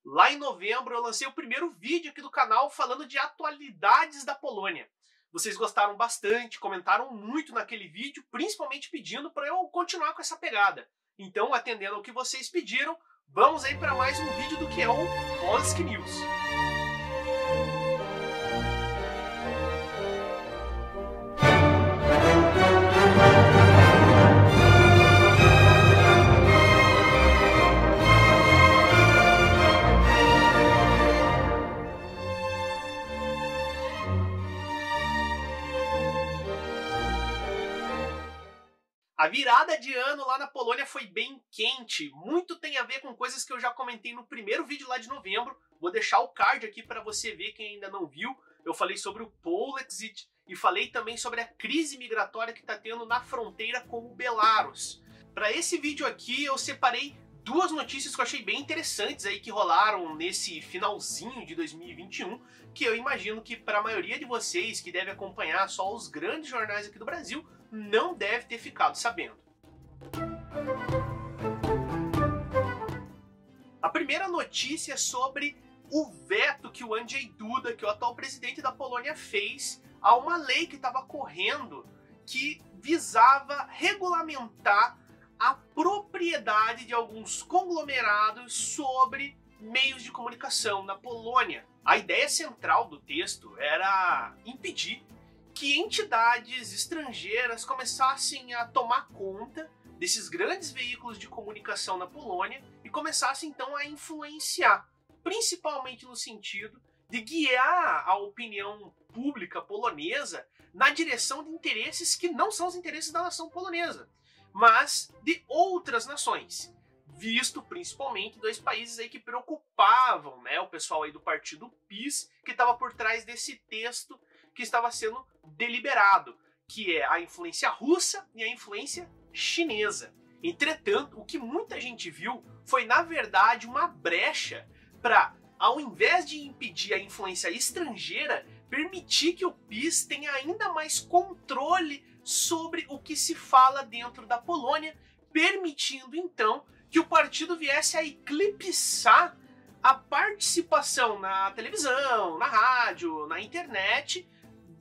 Lá em novembro eu lancei o primeiro vídeo aqui do canal falando de atualidades da Polônia. Vocês gostaram bastante, comentaram muito naquele vídeo, principalmente pedindo para eu continuar com essa pegada. Então, atendendo ao que vocês pediram, vamos aí para mais um vídeo do que é o Polski News. A virada de ano lá na Polônia foi bem quente, muito tem a ver com coisas que eu já comentei no primeiro vídeo lá de novembro. Vou deixar o card aqui para você ver quem ainda não viu. Eu falei sobre o Polexit e falei também sobre a crise migratória que está tendo na fronteira com o Belarus. Para esse vídeo aqui eu separei duas notícias que eu achei bem interessantes aí que rolaram nesse finalzinho de 2021, que eu imagino que para a maioria de vocês que deve acompanhar só os grandes jornais aqui do Brasil, não deve ter ficado sabendo. A primeira notícia é sobre o veto que o Andrzej Duda, que é o atual presidente da Polônia, fez a uma lei que estava correndo que visava regulamentar a propriedade de alguns conglomerados sobre meios de comunicação na Polônia. A ideia central do texto era impedir que entidades estrangeiras começassem a tomar conta desses grandes veículos de comunicação na Polônia e começassem então a influenciar, principalmente no sentido de guiar a opinião pública polonesa na direção de interesses que não são os interesses da nação polonesa, mas de outras nações, visto principalmente dois países aí que preocupavam, né, o pessoal aí do partido PiS, que estava por trás desse texto que estava sendo deliberado, que é a influência russa e a influência chinesa. Entretanto, o que muita gente viu foi, na verdade, uma brecha para, ao invés de impedir a influência estrangeira, permitir que o PiS tenha ainda mais controle sobre o que se fala dentro da Polônia, permitindo então que o partido viesse a eclipsar a participação na televisão, na rádio, na internet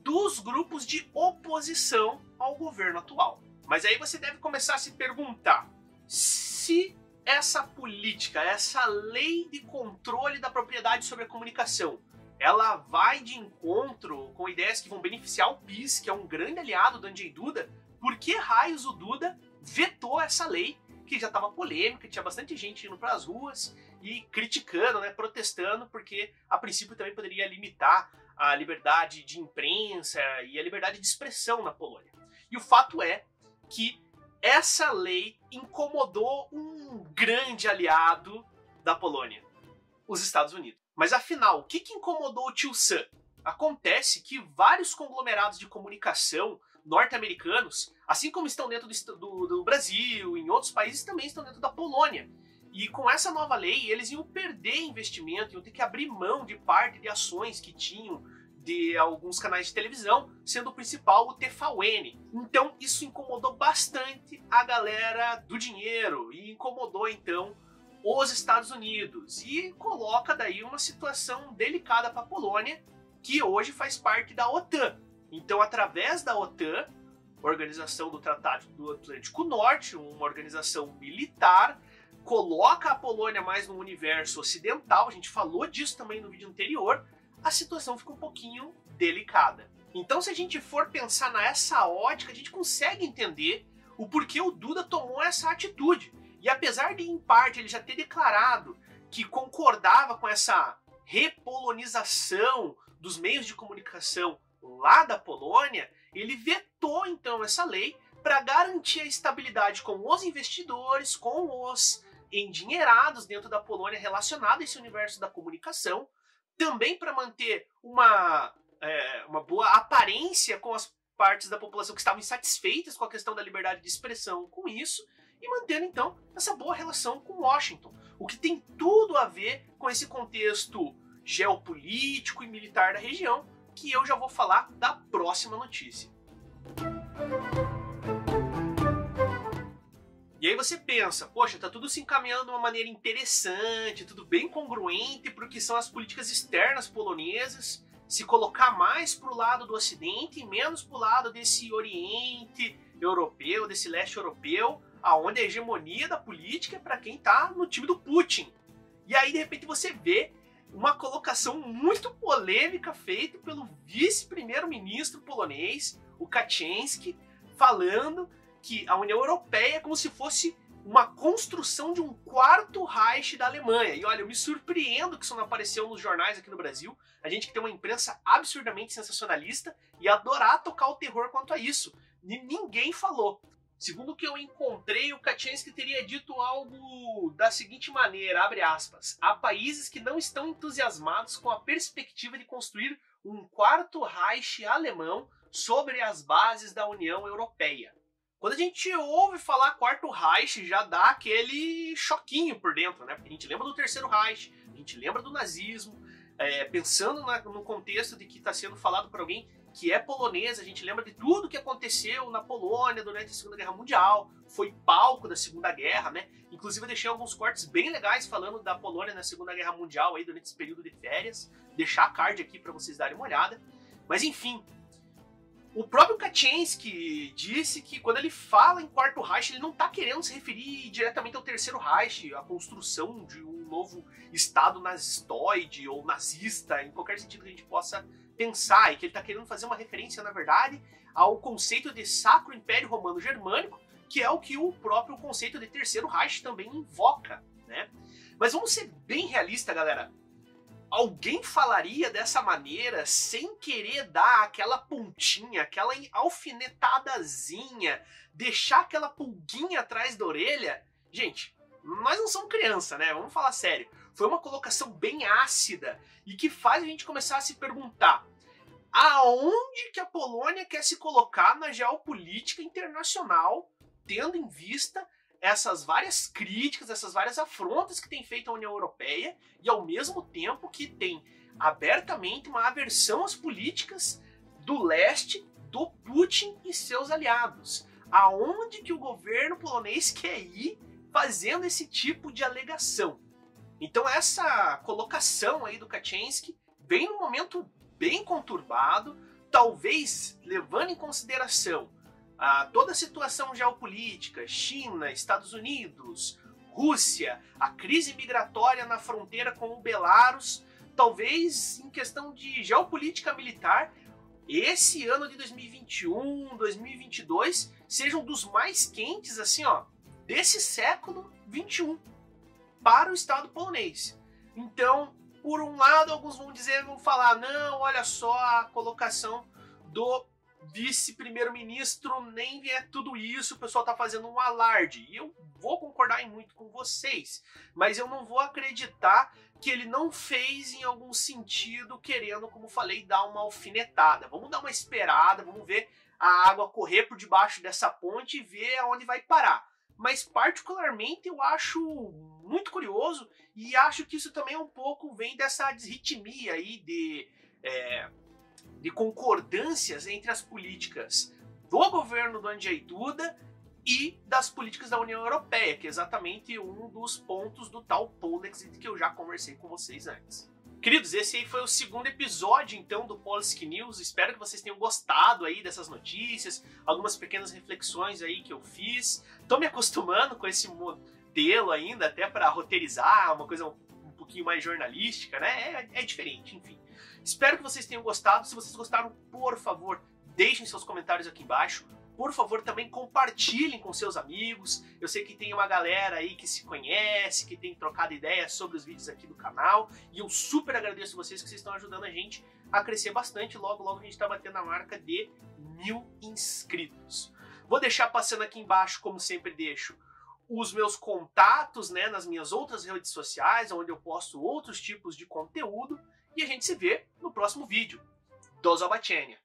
dos grupos de oposição ao governo atual. Mas aí você deve começar a se perguntar se essa política, essa lei de controle da propriedade sobre a comunicação, ela vai de encontro com ideias que vão beneficiar o PiS, que é um grande aliado do Andrzej Duda. Por que raios o Duda vetou essa lei, que já estava polêmica, tinha bastante gente indo para as ruas e criticando, né, protestando, porque a princípio também poderia limitar a liberdade de imprensa e a liberdade de expressão na Polônia. E o fato é que essa lei incomodou um grande aliado da Polônia, os Estados Unidos. Mas afinal, o que incomodou o tio Sam? Acontece que vários conglomerados de comunicação norte-americanos, assim como estão dentro do Brasil, em outros países também estão dentro da Polônia. E com essa nova lei, eles iam perder investimento, iam ter que abrir mão de parte de ações que tinham de alguns canais de televisão, sendo o principal o TVN. Então isso incomodou bastante a galera do dinheiro e incomodou então os Estados Unidos e coloca daí uma situação delicada para a Polônia, que hoje faz parte da OTAN. Então, através da OTAN, Organização do Tratado do Atlântico Norte, uma organização militar, coloca a Polônia mais no universo ocidental, a gente falou disso também no vídeo anterior, a situação fica um pouquinho delicada. Então, se a gente for pensar nessa ótica, a gente consegue entender o porquê o Duda tomou essa atitude. E apesar de, em parte, ele já ter declarado que concordava com essa repolonização dos meios de comunicação lá da Polônia, ele vetou então essa lei para garantir a estabilidade com os investidores, com os endinheirados dentro da Polônia relacionado a esse universo da comunicação, também para manter uma boa aparência com as partes da população que estavam insatisfeitas com a questão da liberdade de expressão com isso, e mantendo então essa boa relação com Washington, o que tem tudo a ver com esse contexto geopolítico e militar da região, que eu já vou falar da próxima notícia. E aí você pensa, poxa, tá tudo se encaminhando de uma maneira interessante, tudo bem congruente para o que são as políticas externas polonesas, se colocar mais para o lado do Ocidente e menos para o lado desse Oriente europeu, desse leste europeu, aonde a hegemonia da política é para quem tá no time do Putin. E aí, de repente, você vê uma colocação muito polêmica feita pelo vice-primeiro-ministro polonês, o Kaczyński, falando que a União Europeia é como se fosse uma construção de um quarto Reich da Alemanha. E olha, eu me surpreendo que isso não apareceu nos jornais aqui no Brasil. A gente que tem uma imprensa absurdamente sensacionalista e adorar tocar o terror quanto a isso. Ninguém falou. Segundo o que eu encontrei, o Kaczyński teria dito algo da seguinte maneira, abre aspas, há países que não estão entusiasmados com a perspectiva de construir um quarto Reich alemão sobre as bases da União Europeia. Quando a gente ouve falar quarto Reich, já dá aquele choquinho por dentro, né? Porque a gente lembra do terceiro Reich, a gente lembra do nazismo, pensando no contexto de que está sendo falado por alguém que é polonesa, a gente lembra de tudo que aconteceu na Polônia durante a Segunda Guerra Mundial, foi palco da Segunda Guerra, né? Inclusive eu deixei alguns cortes bem legais falando da Polônia na Segunda Guerra Mundial aí durante esse período de férias, deixar a card aqui para vocês darem uma olhada. Mas enfim, o próprio Kaczyński disse que quando ele fala em quarto Reich, ele não está querendo se referir diretamente ao terceiro Reich, a construção de um novo Estado nazistoide ou nazista, em qualquer sentido que a gente possa pensar, e que ele está querendo fazer uma referência, na verdade, ao conceito de Sacro Império Romano Germânico, que é o que o próprio conceito de Terceiro Reich também invoca, né? Mas vamos ser bem realistas, galera. Alguém falaria dessa maneira sem querer dar aquela pontinha, aquela alfinetadazinha, deixar aquela pulguinha atrás da orelha? Gente, nós não somos criança, né? Vamos falar sério. Foi uma colocação bem ácida e que faz a gente começar a se perguntar aonde que a Polônia quer se colocar na geopolítica internacional, tendo em vista essas várias críticas, essas várias afrontas que tem feito a União Europeia e ao mesmo tempo que tem abertamente uma aversão às políticas do leste, do Putin e seus aliados. Aonde que o governo polonês quer ir fazendo esse tipo de alegação? Então essa colocação aí do Kaczyński vem num momento bem conturbado, talvez levando em consideração toda a situação geopolítica, China, Estados Unidos, Rússia, a crise migratória na fronteira com o Belarus, talvez em questão de geopolítica militar, esse ano de 2021, 2022 sejam dos mais quentes, assim, ó, desse século 21 para o Estado polonês. Então, por um lado, alguns vão falar, não, olha só a colocação do vice-primeiro-ministro, nem é tudo isso, o pessoal tá fazendo um alarde. E eu vou concordar em muito com vocês, mas eu não vou acreditar que ele não fez em algum sentido, querendo, como falei, dar uma alfinetada. Vamos dar uma esperada, vamos ver a água correr por debaixo dessa ponte e ver aonde vai parar. Mas particularmente eu acho muito curioso e acho que isso também um pouco vem dessa desritmia aí de concordâncias entre as políticas do governo do Andrzej Duda e das políticas da União Europeia, que é exatamente um dos pontos do tal Polexit que eu já conversei com vocês antes. Queridos, esse aí foi o segundo episódio, então, do Polski News. Espero que vocês tenham gostado aí dessas notícias, algumas pequenas reflexões aí que eu fiz. Tô me acostumando com esse modelo ainda, até para roteirizar, uma coisa um pouquinho mais jornalística, né? É diferente, enfim. Espero que vocês tenham gostado. Se vocês gostaram, por favor, deixem seus comentários aqui embaixo. Por favor, também compartilhem com seus amigos. Eu sei que tem uma galera aí que se conhece, que tem trocado ideias sobre os vídeos aqui do canal. E eu super agradeço vocês que vocês estão ajudando a gente a crescer bastante. Logo, logo a gente está batendo a marca de 1000 inscritos. Vou deixar passando aqui embaixo, como sempre deixo, os meus contatos, né, nas minhas outras redes sociais, onde eu posto outros tipos de conteúdo. E a gente se vê no próximo vídeo. Do zobaczenia!